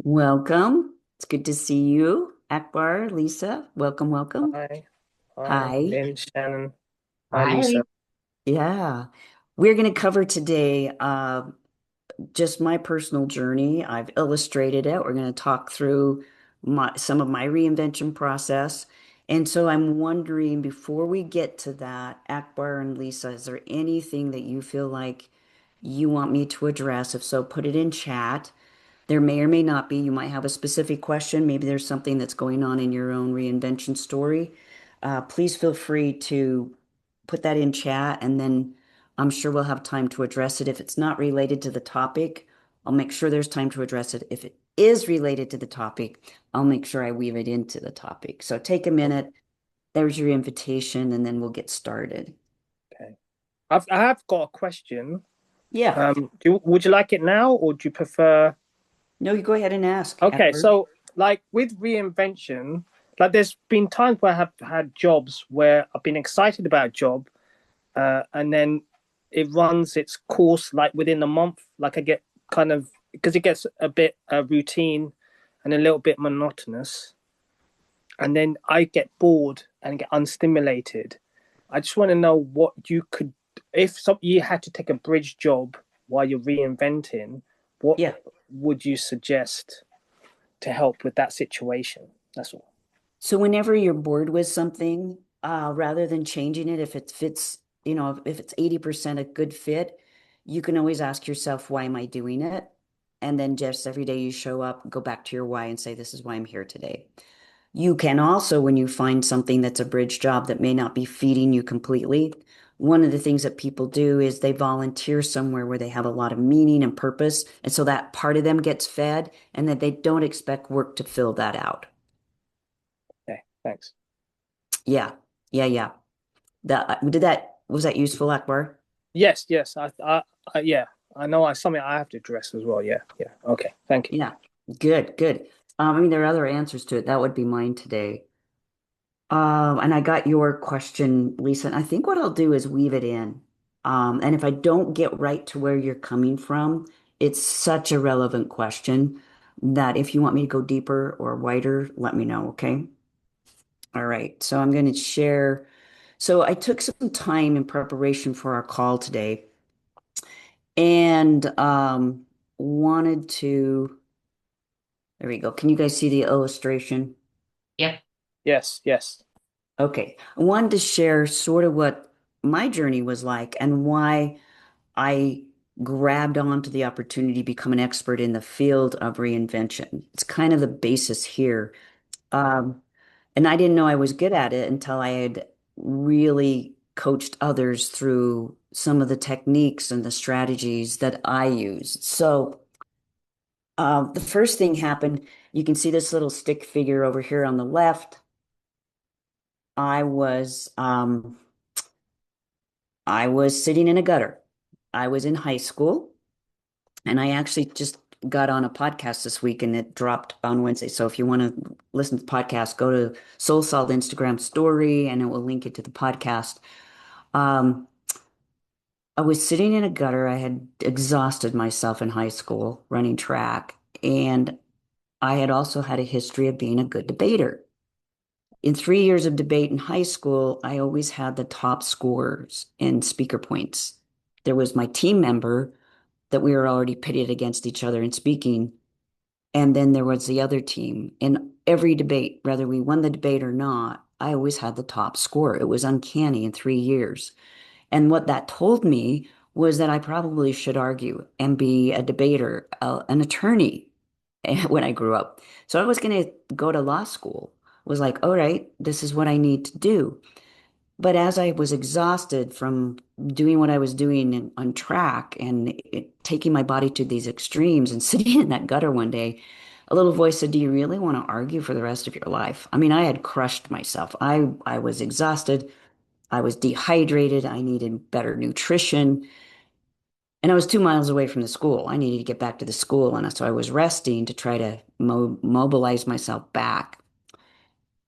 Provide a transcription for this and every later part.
Welcome. It's good to see you. Akbar, Lisa, welcome, welcome. Hi, hi, Hi. Lynn, Shannon. Hi, Hi. Lisa. Yeah. We're going to cover today just my personal journey. I've illustrated it. We're going to talk through some of my reinvention process. And so I'm wondering, before we get to that, Akbar and Lisa, is there anything that you feel like you want me to address? If so, put it in chat. There may or may not be. You might have a specific question. Maybe there's something that's going on in your own reinvention story. Please feel free to put that in chat, and then I'm sure we'll have time to address it. If it's not related to the topic, I'll make sure there's time to address it. If it is related to the topic, I'll make sure I weave it into the topic. So take a minute. There's your invitation, and then we'll get started. Okay. I have got a question. Yeah. Would you like it now, or do you prefer? No, you go ahead and ask, Okay, Edward. so like with reinvention, like there's been times where I have had jobs where I've been excited about a job, and then it runs its course like within a month. Like I get kind of because it gets a bit routine and a little bit monotonous, and then I get bored and get unstimulated. I just want to know what you could, if you had to take a bridge job while you're reinventing, what Yeah. would you suggest to help with that situation? That's all. So whenever you're bored with something, rather than changing it, if it fits, if it's 80% a good fit, you can always ask yourself, why am I doing it? And then just every day you show up, go back to your why and say, this is why I'm here today. You can also, when you find something that's a bridge job that may not be feeding you completely, one of the things that people do is they volunteer somewhere where they have a lot of meaning and purpose. And so that part of them gets fed and that they don't expect work to fill that out. Okay, thanks. Yeah. Yeah. Yeah. Was that useful, Akbar? Yes, yes. Yeah. I know. Something I have to address as well. Yeah, yeah. Okay, thank you. Yeah. Good, good. I mean, there are other answers to it. That would be mine today. And I got your question, Lisa. And I think what I'll do is weave it in. And if I don't get right to where you're coming from, it's such a relevant question that if you want me to go deeper or wider, let me know, okay? All right. So I'm going to share. So I took some time in preparation for our call today and wanted to, there we go. Can you guys see the illustration? Yep. Yes, yes. Okay. I wanted to share sort of what my journey was like and why I grabbed onto the opportunity to become an expert in the field of reinvention. It's kind of the basis here. Um, and I didn't know I was good at it until I had really coached others through some of the techniques and the strategies that I use. So, the first thing happened, you can see this little stick figure over here on the left. I was um, I was sitting in a gutter. I was in high school, and I actually just got on a podcast this week, and it dropped on Wednesday. So if you want to listen to the podcast, go to Soul Salt Instagram story, and it will link it to the podcast. Um, I was sitting in a gutter. I had exhausted myself in high school running track, and I had also had a history of being a good debater. In 3 years of debate in high school, I always had the top scores in speaker points. There was my team member that we were already pitted against each other in speaking. And then there was the other team. In every debate, whether we won the debate or not, I always had the top score. It was uncanny in 3 years. And what that told me was that I probably should argue and be a debater, an attorney when I grew up. So I was going to go to law school. Was like, all right, this is what I need to do. But as I was exhausted from doing what I was doing on track and taking my body to these extremes and sitting in that gutter one day, a little voice said, "Do you really want to argue for the rest of your life?" I mean, I had crushed myself. I was exhausted. I was dehydrated. I needed better nutrition. And I was 2 miles away from the school. I needed to get back to the school. And so I was resting to try to mobilize myself back.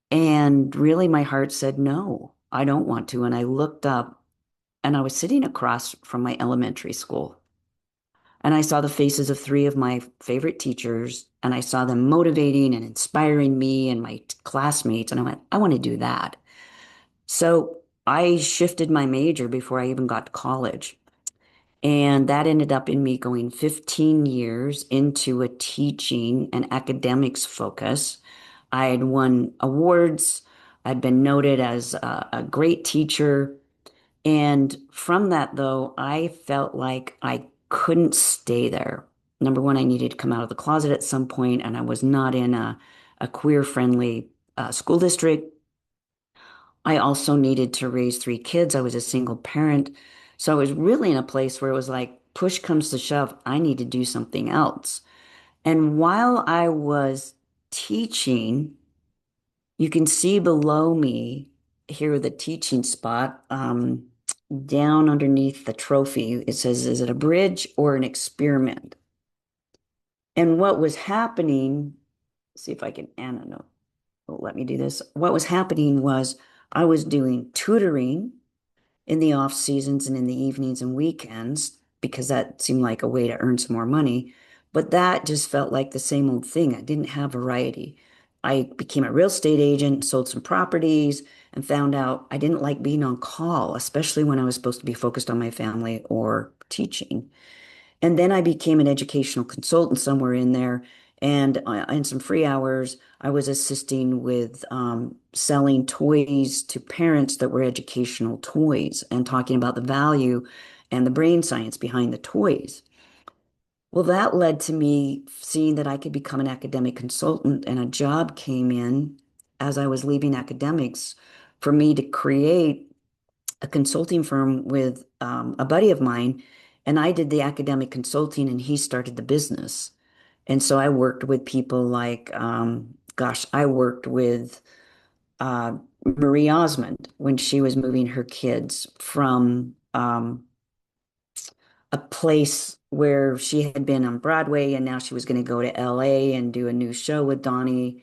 And really, my heart said, no, I don't want to. And I looked up and I was sitting across from my elementary school. And I saw the faces of three of my favorite teachers, and I saw them motivating and inspiring me and my classmates. And I went, I want to do that. So I shifted my major before I even got to college. And that ended up in me going 15 years into a teaching and academics focus. I had won awards. I'd been noted as a great teacher. And from that, though, I felt like I couldn't stay there. Number one, I needed to come out of the closet at some point, and I was not in a queer-friendly school district. I also needed to raise three kids. I was a single parent. So I was really in a place where it was like, push comes to shove, I need to do something else. And while I was teaching, you can see below me here the teaching spot, down underneath the trophy. It says, is it a bridge or an experiment? And what was happening, see if I can, Anna, no, let me do this. What was happening was I was doing tutoring in the off seasons and in the evenings and weekends because that seemed like a way to earn some more money. But that just felt like the same old thing. I didn't have variety. I became a real estate agent, sold some properties, and found out I didn't like being on call, especially when I was supposed to be focused on my family or teaching. And then I became an educational consultant somewhere in there. And in some free hours, I was assisting with selling toys to parents that were educational toys and talking about the value and the brain science behind the toys. Well, that led to me seeing that I could become an academic consultant, and a job came in as I was leaving academics for me to create a consulting firm with a buddy of mine, and I did the academic consulting, and he started the business. And so I worked with people like, I worked with uh, Marie Osmond when she was moving her kids from a place where she had been on Broadway, and now she was going to go to LA and do a new show with Donnie.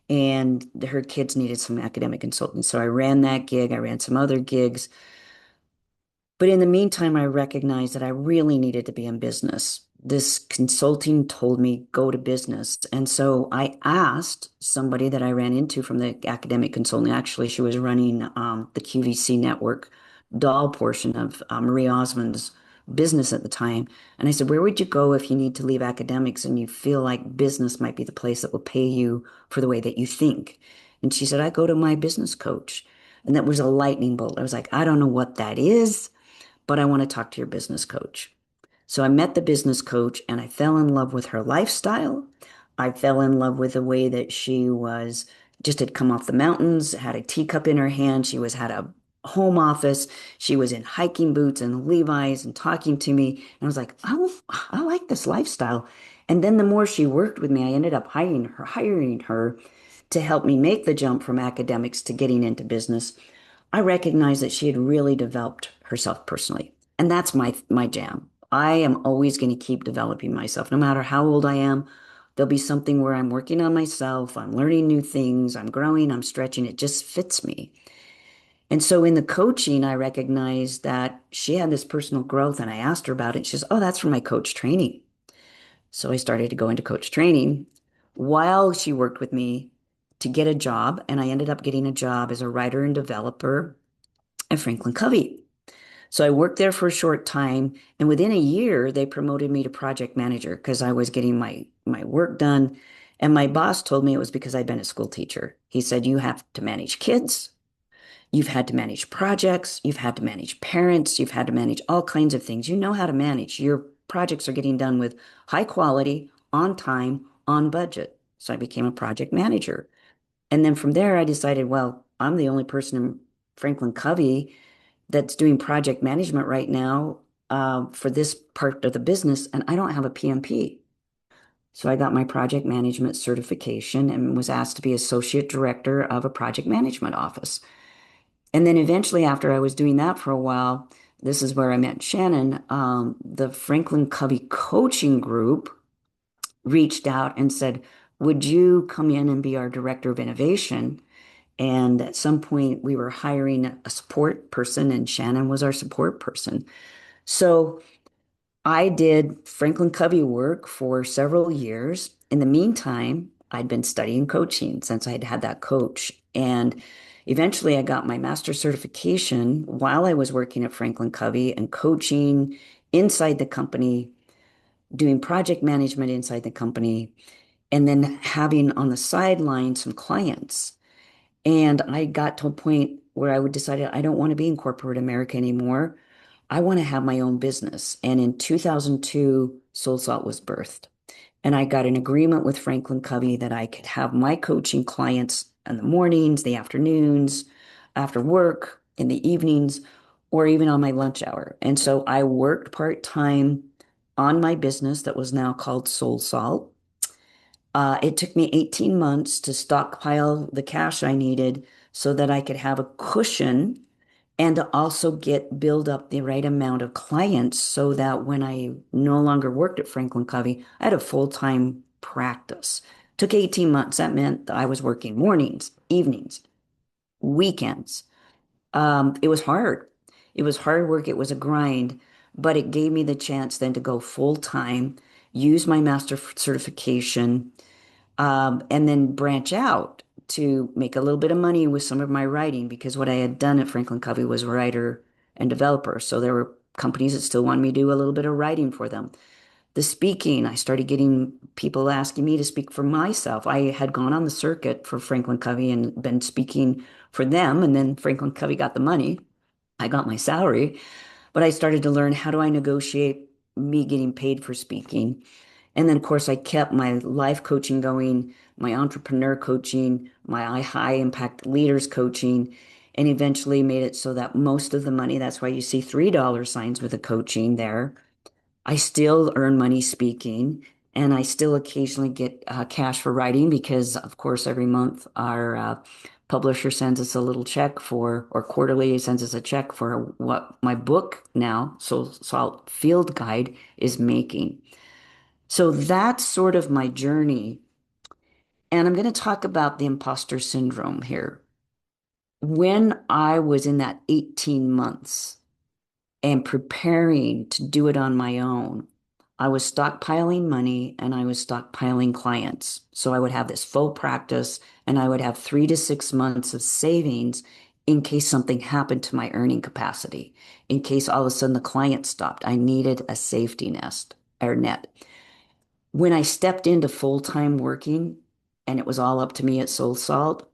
And her kids needed some academic consultants. So I ran that gig. I ran some other gigs. But in the meantime, I recognized that I really needed to be in business. This consulting told me go to business. And so I asked somebody that I ran into from the academic consulting. Actually, she was running the QVC network doll portion of Marie Osmond's business at the time. And I said, where would you go if you need to leave academics and you feel like business might be the place that will pay you for the way that you think? And she said, I go to my business coach. And that was a lightning bolt. I was like, I don't know what that is, but I want to talk to your business coach. So I met the business coach and I fell in love with her lifestyle. I fell in love with the way that she was just had come off the mountains, had a teacup in her hand. She was had a home office. She was in hiking boots and Levi's and talking to me. And I was like, oh, I like this lifestyle. And then the more she worked with me, I ended up hiring her to help me make the jump from academics to getting into business. I recognized that she had really developed herself personally. And that's my jam. I am always going to keep developing myself. No matter how old I am, there'll be something where I'm working on myself, I'm learning new things, I'm growing, I'm stretching. It just fits me. And so in the coaching, I recognized that she had this personal growth and I asked her about it. She says, oh, that's from my coach training. So I started to go into coach training while she worked with me to get a job. And I ended up getting a job as a writer and developer at Franklin Covey. So I worked there for a short time, and within a year, they promoted me to project manager because I was getting my work done. And my boss told me it was because I'd been a school teacher. He said, you have to manage kids, you've had to manage projects, you've had to manage parents, you've had to manage all kinds of things. You know how to manage. Your projects are getting done with high quality, on time, on budget. So I became a project manager. And then from there, I decided, well, I'm the only person in Franklin Covey that's doing project management right now for this part of the business, and I don't have a PMP. So I got my project management certification and was asked to be associate director of a project management office. And then eventually, after I was doing that for a while, this is where I met Shannon. The Franklin Covey coaching group reached out and said, would you come in and be our director of innovation? And at some point, we were hiring a support person, and Shannon was our support person. So I did Franklin Covey work for several years. In the meantime, I'd been studying coaching since I'd had that coach. And eventually I got my master's certification while I was working at Franklin Covey and coaching inside the company, doing project management inside the company, and then having on the sideline some clients. And I got to a point where I would decided I don't want to be in corporate America anymore. I want to have my own business. And in 2002, Soul Salt was birthed. And I got an agreement with Franklin Covey that I could have my coaching clients in the mornings, the afternoons, after work, in the evenings, or even on my lunch hour. And so I worked part-time on my business that was now called Soul Salt. It took me 18 months to stockpile the cash I needed so that I could have a cushion and to also build up the right amount of clients so that when I no longer worked at Franklin Covey, I had a full-time practice. Took 18 months. That meant that I was working mornings, evenings, weekends. It was hard. It was hard work. It was a grind, but it gave me the chance then to go full-time, use my master certification, and then branch out to make a little bit of money with some of my writing because what I had done at Franklin Covey was writer and developer. So there were companies that still wanted me to do a little bit of writing for them. The speaking, I started getting people asking me to speak for myself. I had gone on the circuit for Franklin Covey and been speaking for them, and then Franklin Covey got the money. I got my salary, but I started to learn how do I negotiate me getting paid for speaking. And then, of course, I kept my life coaching going, my entrepreneur coaching, my high impact leaders coaching, and eventually made it so that most of the money, that's why you see $3 signs with the coaching there. I still earn money speaking, and I still occasionally get cash for writing because, of course, every month our publisher sends us a little check for, or quarterly sends us a check for what my book now, Soul Salt Field Guide, is making. So that's sort of my journey. And I'm going to talk about the imposter syndrome here. When I was in that 18 months and preparing to do it on my own, I was stockpiling money and I was stockpiling clients. So I would have this full practice and I would have 3 to 6 months of savings in case something happened to my earning capacity, in case all of a sudden the client stopped. I needed a safety nest or net. When I stepped into full-time working and it was all up to me at Soul Salt,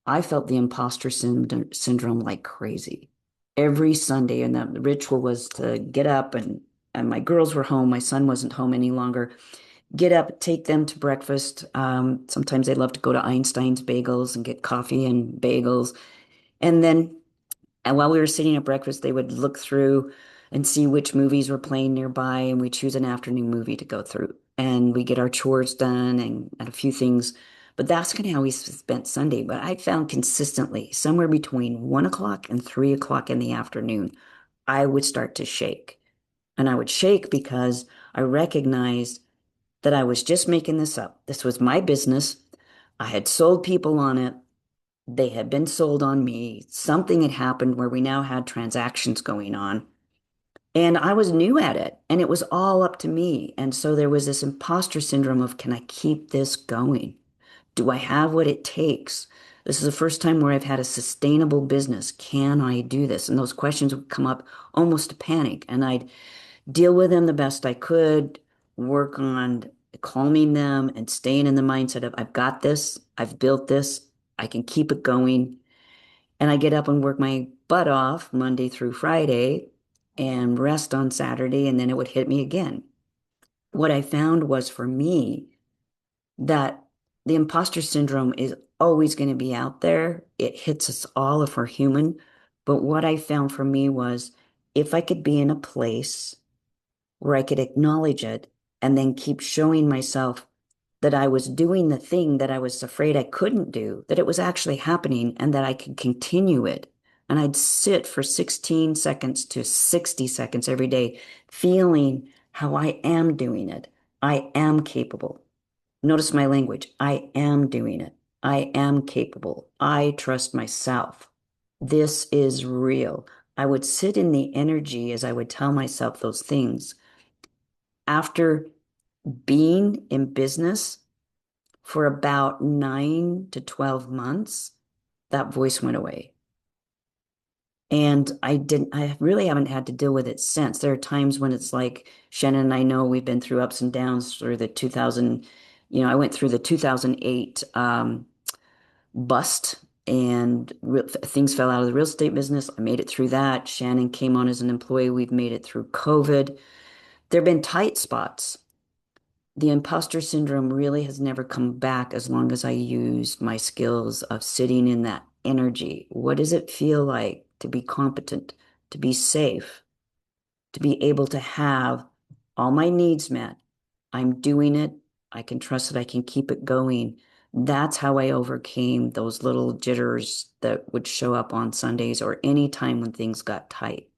I felt the syndrome like crazy. Every Sunday, and the ritual was to get up and my girls were home. My son wasn't home any longer. Get up, take them to breakfast. Sometimes they love to go to Einstein's Bagels and get coffee and bagels. And then and while we were sitting at breakfast, they would look through and see which movies were playing nearby, and we choose an afternoon movie to go through. And we get our chores done and a few things. But that's kind of how we spent Sunday. But I found consistently somewhere between 1 o'clock and 3 o'clock in the afternoon, I would start to shake. And I would shake because I recognized that I was just making this up. This was my business. I had sold people on it. They had been sold on me. Something had happened where we now had transactions going on. And I was new at it, and it was all up to me. And so there was this imposter syndrome of, can I keep this going? Do I have what it takes? This is the first time where I've had a sustainable business. Can I do this? And those questions would come up almost to panic. And I'd deal with them the best I could, work on calming them and staying in the mindset of, I've got this, I've built this, I can keep it going. And I get up and work my butt off Monday through Friday and rest on Saturday, and then it would hit me again. What I found was for me that the imposter syndrome is always going to be out there. It hits us all if we're human. But what I found for me was if I could be in a place where I could acknowledge it and then keep showing myself that I was doing the thing that I was afraid I couldn't do, that it was actually happening and that I could continue it. And I'd sit for 16 seconds to 60 seconds every day, feeling how I am doing it. I am capable. Notice my language. I am doing it. I am capable. I trust myself. This is real. I would sit in the energy as I would tell myself those things. after being in business for about 9 to 12 months, that voice went away. And I really haven't had to deal with it since. There are times when it's like Shannon and I know we've been through ups and downs through the 2000, I went through the 2008 bust and things fell out of the real estate business. I made it through that. Shannon came on as an employee. We've made it through COVID. There have been tight spots. The imposter syndrome really has never come back as long as I use my skills of sitting in that energy. What does it feel like to be competent, to be safe, to be able to have all my needs met? I'm doing it. I can trust that I can keep it going. That's how I overcame those little jitters that would show up on Sundays or any time when things got tight.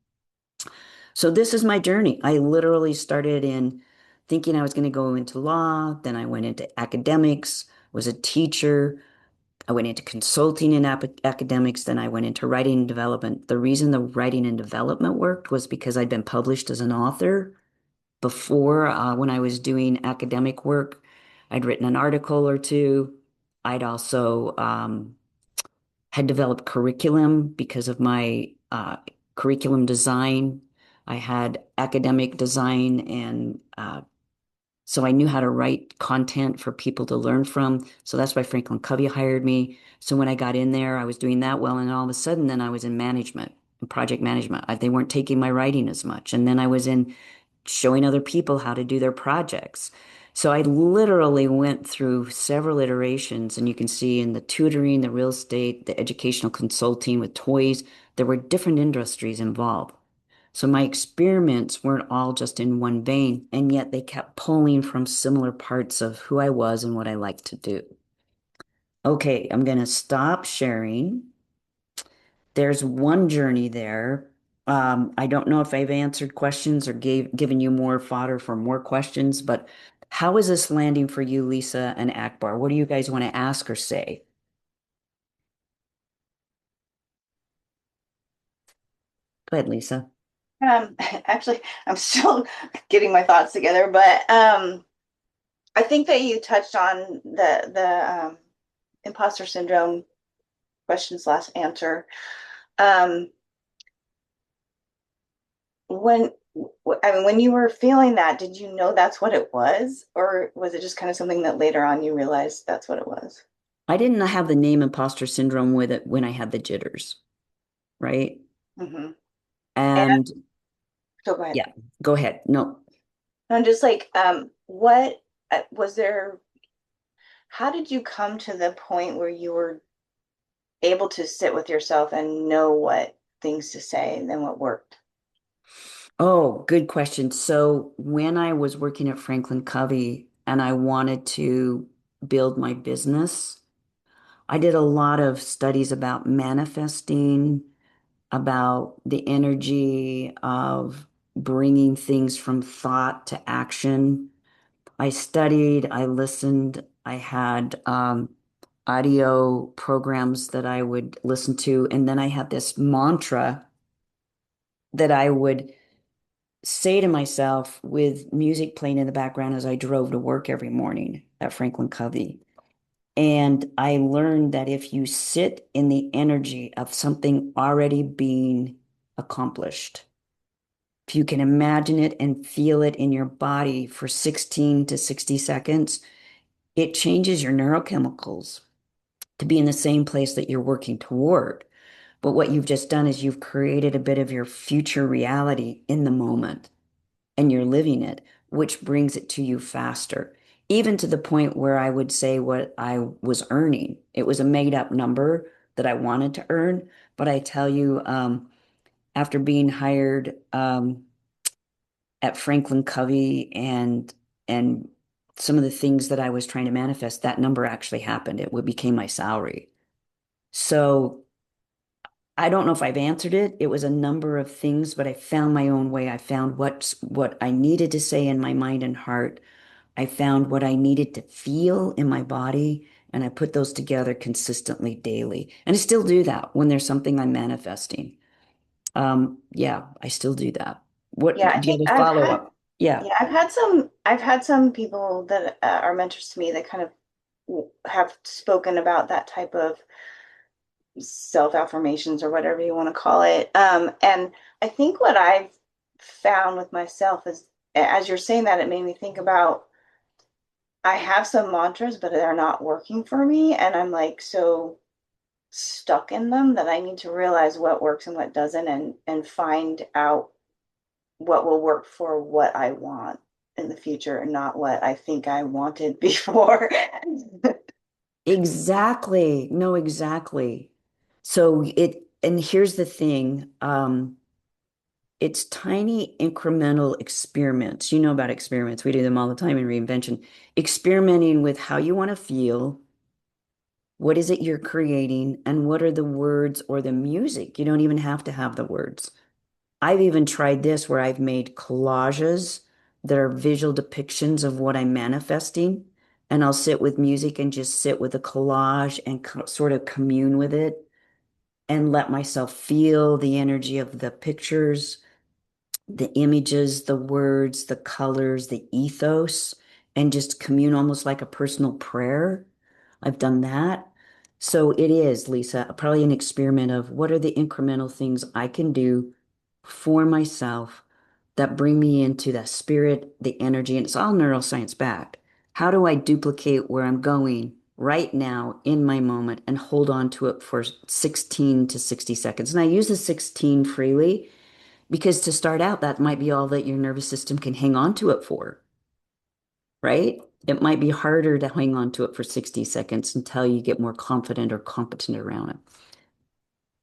So this is my journey. I literally started in thinking I was going to go into law, then I went into academics, was a teacher. I went into consulting in academics, then I went into writing and development. The reason the writing and development worked was because I'd been published as an author before when I was doing academic work. I'd written an article or two. I'd also had developed curriculum because of my curriculum design. I had academic design, and so I knew how to write content for people to learn from. So that's why Franklin Covey hired me. So when I got in there, I was doing that well, and all of a sudden, then I was in management and project management. They weren't taking my writing as much, and then I was in showing other people how to do their projects. So I literally went through several iterations, and you can see in the tutoring, the real estate, the educational consulting with toys, there were different industries involved. So my experiments weren't all just in one vein, and yet they kept pulling from similar parts of who I was and what I like to do. Okay, I'm going to stop sharing. There's one journey there. I don't know if I've answered questions or given you more fodder for more questions, but how is this landing for you, Lisa and Akbar? What do you guys want to ask or say? Go ahead, Lisa. Actually, I'm still getting my thoughts together, but I think that you touched on the imposter syndrome question/answer. Um, when I mean, when you were feeling that, did you know that's what it was, or was it just kind of something that later on you realized that's what it was? I didn't have the name imposter syndrome with it when I had the jitters, right? Mm-hmm. And And so go ahead. yeah, go ahead. No, No, just like what was there? How did you come to the point where you were able to sit with yourself and know what things to say and then what worked? oh, good question. So when I was working at Franklin Covey and I wanted to build my business, I did a lot of studies about manifesting, about the energy of bringing things from thought to action. I studied, I listened, I had audio programs that I would listen to, and then I had this mantra that I would say to myself with music playing in the background as I drove to work every morning at Franklin Covey. And I learned that if you sit in the energy of something already being accomplished, if you can imagine it and feel it in your body for 16 to 60 seconds, it changes your neurochemicals to be in the same place that you're working toward. But what you've just done is you've created a bit of your future reality in the moment and you're living it, which brings it to you faster. Even to the point where I would say what I was earning. It was a made up number that I wanted to earn. But I tell you, after being hired at Franklin Covey and some of the things that I was trying to manifest, that number actually happened. It became my salary. So I don't know if I've answered it. It was a number of things, but I found my own way. I found what I needed to say in my mind and heart. I found what I needed to feel in my body, and I put those together consistently daily. And I still do that when there's something I'm manifesting. Yeah, I still do that. What Yeah, I do you think have a I've follow had up? Yeah. Yeah, I've had some people that are mentors to me that kind of have spoken about that type of self-affirmations or whatever you want to call it. And I think what I've found with myself is, as you're saying that, it made me think about I have some mantras, but they're not working for me. And I'm like so stuck in them that I need to realize what works and what doesn't and find out what will work for what I want in the future and not what I think I wanted before. Exactly. No, exactly. And here's the thing, it's tiny incremental experiments. You know about experiments. We do them all the time in reinvention. Experimenting with how you want to feel, what is it you're creating, and what are the words or the music? You don't even have to have the words. I've even tried this where I've made collages that are visual depictions of what I'm manifesting. And I'll sit with music and just sit with a collage and sort of commune with it and let myself feel the energy of the pictures, the images, the words, the colors, the ethos, and just commune almost like a personal prayer. I've done that. So it is, Lisa, probably an experiment of what are the incremental things I can do for myself that bring me into the spirit, the energy, and it's all neuroscience backed. How do I duplicate where I'm going right now in my moment and hold on to it for 16 to 60 seconds? And I use the 16 freely because to start out, that might be all that your nervous system can hang on to it for, right? It might be harder to hang on to it for 60 seconds until you get more confident or competent around it.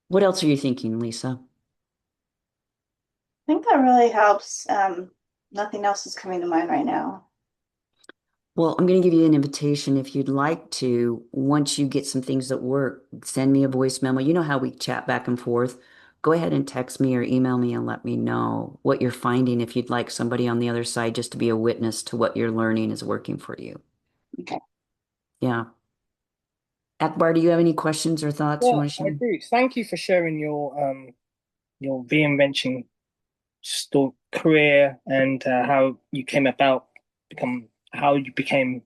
What else are you thinking, Lisa? I think that really helps. Nothing else is coming to mind right now. Well, I'm going to give you an invitation if you'd like to. Once you get some things that work, send me a voice memo. You know how we chat back and forth. Go ahead and text me or email me and let me know what you're finding if you'd like somebody on the other side just to be a witness to what you're learning is working for you. Okay. Yeah. Akbar, do you have any questions or thoughts you Well, want to I share? do. Thank you for sharing your reinvention career and how you came about become how you became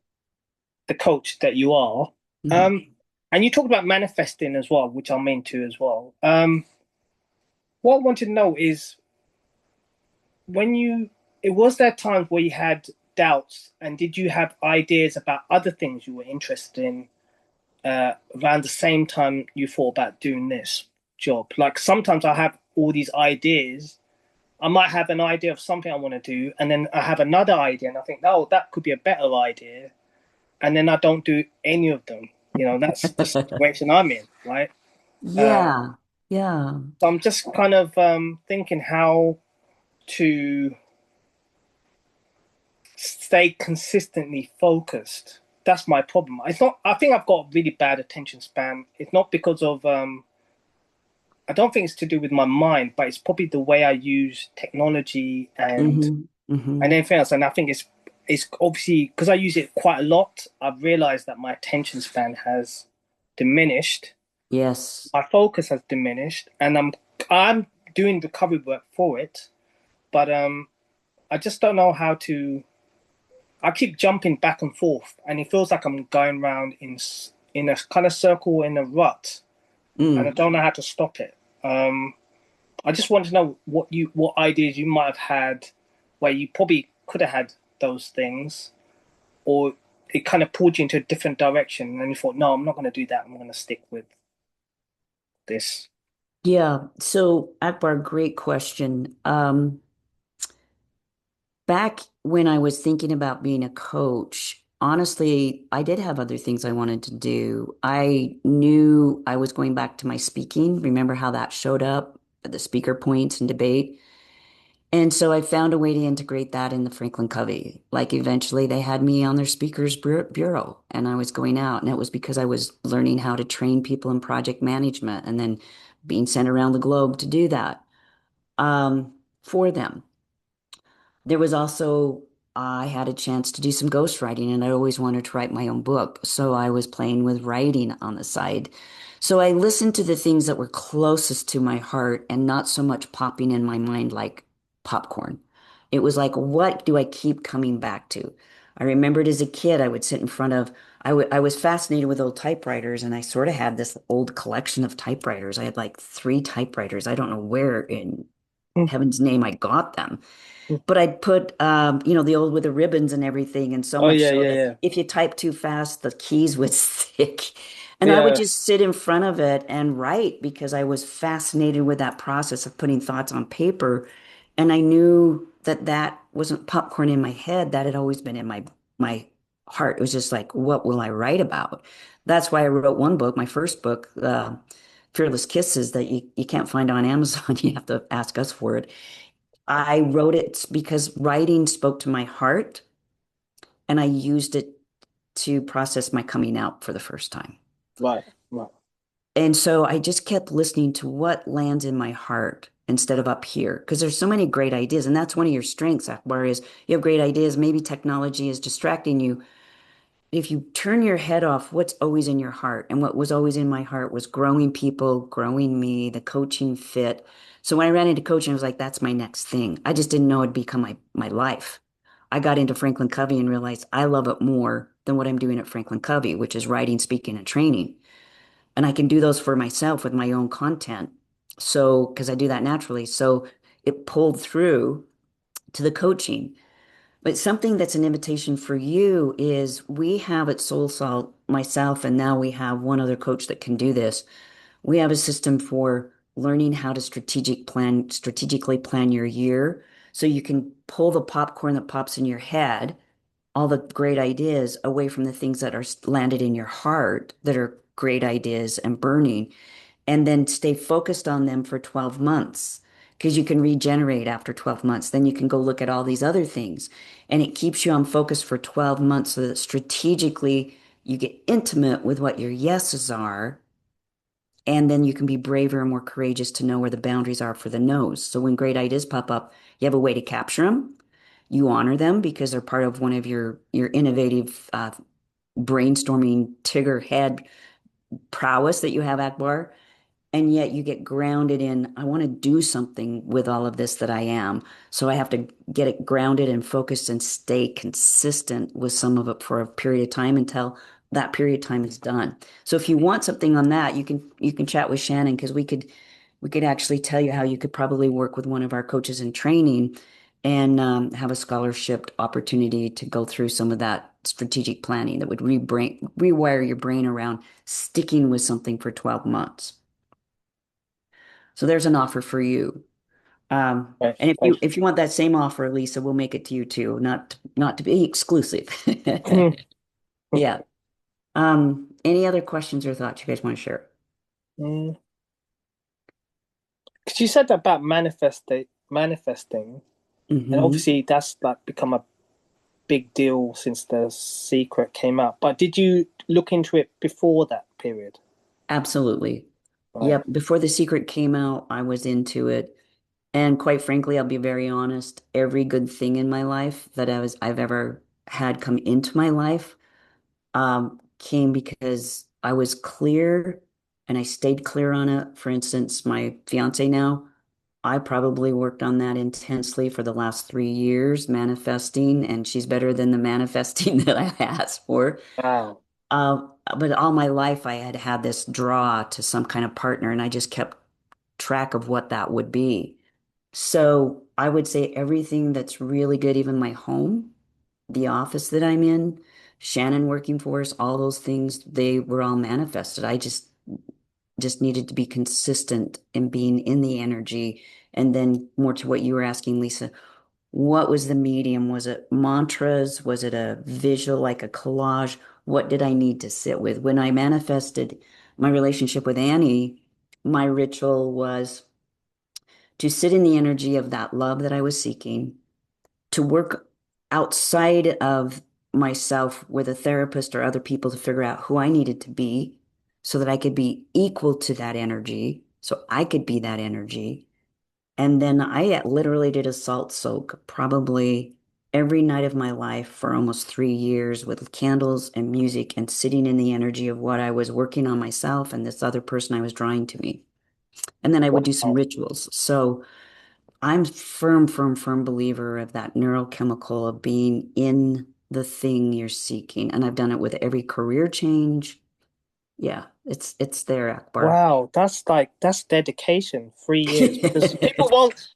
the coach that you are. Mhm. Um, and you talked about manifesting as well, which I'm into as well. What I want to know is when you it was there times where you had doubts, and did you have ideas about other things you were interested in around the same time you thought about doing this job? Like sometimes I have all these ideas. I might have an idea of something I want to do, and then I have another idea, and I think, oh, that could be a better idea, and then I don't do any of them. That's the situation I'm in, right? Uh, Yeah. Yeah. so I'm just kind of thinking how to stay consistently focused. That's my problem. It's not. I think I've got really bad attention span. It's not because of. I don't think it's to do with my mind, but it's probably the way I use technology and Hmm. Hmm. anything else. And I think it's obviously because I use it quite a lot. I've realized that my attention span has diminished. Yes. My focus has diminished, and I'm doing recovery work for it, but I just don't know how to. I keep jumping back and forth, and it feels like I'm going around in a kind of circle in a rut, and I Mm. don't know how to stop it. I just want to know what ideas you might have had where you probably could have had those things, or it kind of pulled you into a different direction, and you thought, no, I'm not going to do that. I'm going to stick with this. Yeah. So, Akbar, great question. Back when I was thinking about being a coach, honestly, I did have other things I wanted to do. I knew I was going back to my speaking. Remember how that showed up, the speaker points and debate? And so I found a way to integrate that in the Franklin Covey. Like eventually they had me on their speakers bureau and I was going out. And it was because I was learning how to train people in project management and then being sent around the globe to do that for them. There was also, I had a chance to do some ghostwriting and I always wanted to write my own book. So I was playing with writing on the side. So I listened to the things that were closest to my heart and not so much popping in my mind like popcorn. It was like, what do I keep coming back to? I remembered as a kid, I would sit in front of, I was fascinated with old typewriters, and I sort of had this old collection of typewriters. I had like three typewriters. I don't know where in Mm, heaven's name I got them. mm. But I'd put, the old with the ribbons and everything, and so Oh much yeah, so yeah, that yeah. if you type too fast, the keys would stick. And I would Yeah. just sit in front of it and write because I was fascinated with that process of putting thoughts on paper. And I knew that that wasn't popcorn in my head. That had always been in my heart. It was just like, what will I write about? That's why I wrote one book, my first book, Fearless Kisses, that you can't find on Amazon. You have to ask us for it. I wrote it because writing spoke to my heart, and I used it to process my coming out for the first time. Right, right. And so I just kept listening to what lands in my heart instead of up here, because there's so many great ideas. And that's one of your strengths, Akbar, is you have great ideas. Maybe technology is distracting you. If you turn your head off, what's always in your heart? And what was always in my heart was growing people, growing me, the coaching fit. So when I ran into coaching, I was like, that's my next thing. I just didn't know it'd become my life. I got into Franklin Covey and realized I love it more than what I'm doing at Franklin Covey, which is writing, speaking, and training. And I can do those for myself with my own content. So, because I do that naturally. So it pulled through to the coaching. But something that's an invitation for you is we have at Soul Salt, myself, and now we have one other coach that can do this. We have a system for learning how to strategically plan your year so you can pull the popcorn that pops in your head, all the great ideas away from the things that are landed in your heart that are great ideas and burning, and then stay focused on them for 12 months because you can regenerate after 12 months. Then you can go look at all these other things, and it keeps you on focus for 12 months so that strategically you get intimate with what your yeses are, and then you can be braver and more courageous to know where the boundaries are for the no's. So when great ideas pop up, you have a way to capture them. You honor them because they're part of one of your innovative brainstorming Tigger head prowess that you have, Akbar, and yet you get grounded in, I want to do something with all of this that I am. So I have to get it grounded and focused and stay consistent with some of it for a period of time until that period of time is done. So if you want something on that, you can chat with Shannon because we could actually tell you how you could probably work with one of our coaches in training and have a scholarship opportunity to go through some of that strategic planning that would rewire your brain around sticking with something for 12 months. So there's an offer for you. Right. And if you Thank if you want that same offer, Lisa, we'll make it to you too, not to be exclusive. you. Yeah. Any other questions or thoughts you guys want to share? Mm. 'Cause you said about manifesting, and Hmm. obviously that's like become a big deal since The Secret came out. But did you look into it before that period? Absolutely. Right. Yep. Before The Secret came out, I was into it. And quite frankly, I'll be very honest, every good thing in my life that I've ever had come into my life came because I was clear and I stayed clear on it. For instance, my fiance now, I probably worked on that intensely for the last 3 years, manifesting, and she's better than the manifesting that I asked for. Wow. Uh, but all my life, I had had this draw to some kind of partner, and I just kept track of what that would be. So I would say everything that's really good, even my home, the office that I'm in, Shannon working for us, all those things, they were all manifested. I just needed to be consistent in being in the energy. And then more to what you were asking, Lisa, what was the medium? Was it mantras? Was it a visual, like a collage? What did I need to sit with? When I manifested my relationship with Annie, my ritual was to sit in the energy of that love that I was seeking, to work outside of myself with a therapist or other people to figure out who I needed to be so that I could be equal to that energy, so I could be that energy. And then I literally did a salt soak probably every night of my life for almost 3 years with candles and music and sitting in the energy of what I was working on myself and this other person I was drawing to me. And then I would do some Wow. rituals. So I'm firm, firm, firm believer of that neurochemical of being in the thing you're seeking. And I've done it with every career change. Yeah, it's there, Akbar. Wow, that's dedication, 3 years. Because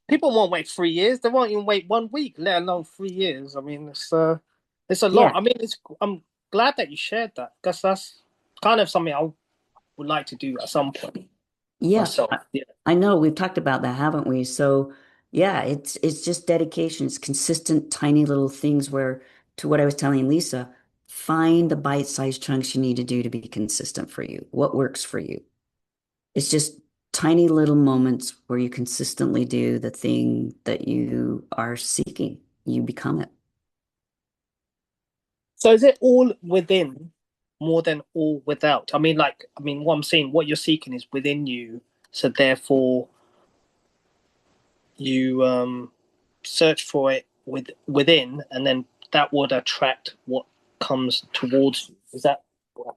people won't wait 3 years. They won't even wait 1 week, let alone 3 years. I mean, it's a lot. Yeah, I mean, I'm glad that you shared that because that's kind of something I would like to do at some point yeah. myself. Yeah. I know we've talked about that, haven't we? So yeah, it's just dedication. It's consistent, tiny little things where, to what I was telling Lisa, find the bite-sized chunks you need to do to be consistent for you. What works for you? It's just tiny little moments where you consistently do the thing that you are seeking. You become it. So is it all within more than all without? I mean, what I'm saying, what you're seeking is within you. So therefore, you search for it within, and then that would attract what comes towards you. Is that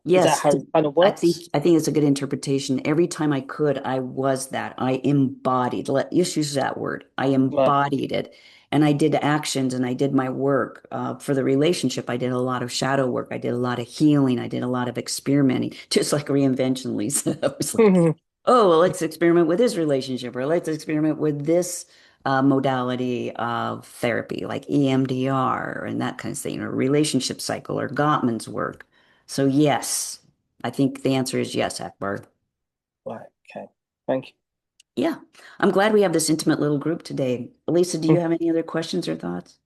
Yes, how it kind of I think works? I think it's a good interpretation. Every time I could, I was that. I embodied. Let's use that word. I Right. embodied it, and I did actions, and I did my work for the relationship. I did a lot of shadow work. I did a lot of healing. I did a lot of experimenting, just like reinvention, Lisa. I was like, oh, well, let's experiment with this relationship, or let's experiment with this modality of therapy, like EMDR and that kind of thing, or relationship cycle, or Gottman's work. So yes, I think the answer is yes, Akbar. Right. Okay. Thank Yeah, I'm glad we have this intimate little group today. Lisa, do you you. have any other questions or thoughts?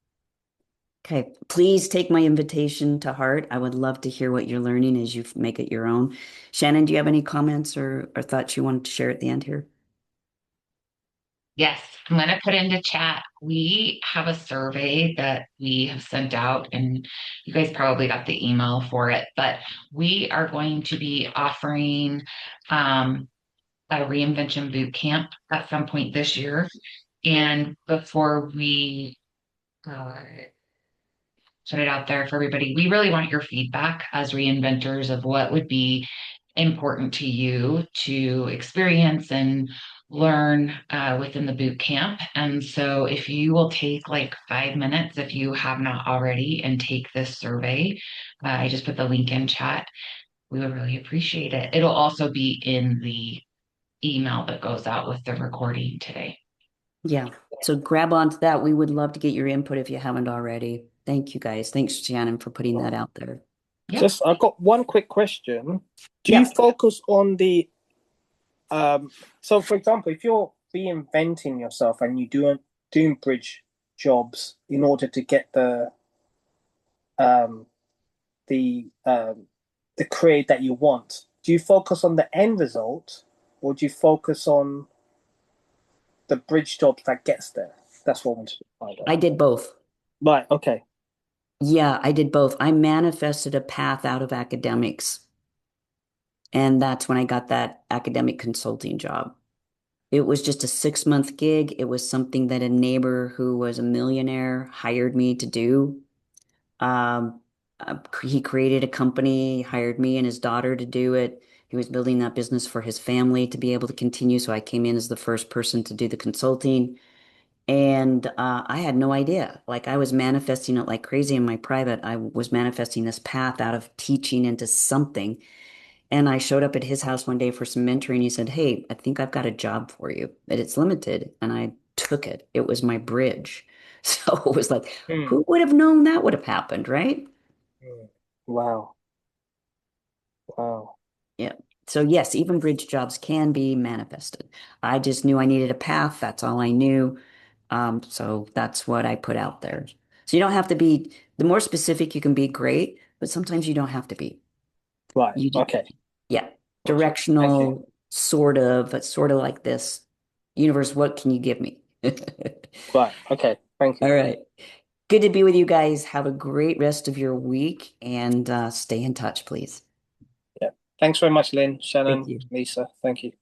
Okay, please take my invitation to heart. I would love to hear what you're learning as you make it your own. Shannon, do you have any comments or thoughts you wanted to share at the end here? Yes, I'm going to put into chat. We have a survey that we have sent out, and you guys probably got the email for it, but we are going to be offering a reinvention boot camp at some point this year. And before we uh, put it out there for everybody, we really want your feedback as reinventors of what would be important to you to experience and learn within the boot camp. And so if you will take like 5 minutes, if you have not already, and take this survey, I just put the link in chat. We would really appreciate it. It'll also be in the email that goes out with the recording today. Yeah. So grab onto that. We would love to get your input if you haven't already. Thank you guys. Thanks, Shannon, for putting that out there. Yeah. Just, I've got one quick question. Do you Yeah. focus on the so for example, if you're reinventing yourself and you doing bridge jobs in order to get um the um the career that you want, do you focus on the end result or do you focus on the bridge job that gets there? That's what I wanted to find out. I did both. Right, okay. Yeah, I did both. I manifested a path out of academics, and that's when I got that academic consulting job. It was just a 6 month gig. It was something that a neighbor who was a millionaire hired me to do. Um, he created a company, hired me and his daughter to do it. He was building that business for his family to be able to continue. So I came in as the first person to do the consulting. And I had no idea. Like I was manifesting it like crazy in my private. I was manifesting this path out of teaching into something. And I showed up at his house one day for some mentoring. He said, "Hey, I think I've got a job for you, but it's limited." And I took it. It was my bridge. So it was like, Hmm. who would have known that would have happened, right? Hmm. Wow. Wow. Yeah. So yes, even bridge jobs can be manifested. I just knew I needed a path. That's all I knew. So that's what I put out there. So you don't have to be, the more specific you can be, great, but sometimes you don't have to be. Right. You, Okay. yeah, Okay. Thank you. directional, sort of, but sort of like this. Universe, what can you give me? Right. Okay. Thank you. All right. Good to be with you guys. Have a great rest of your week and stay in touch, please. Yeah. Thanks very much, Lynn, Thank Shannon, you. Lisa. Thank you.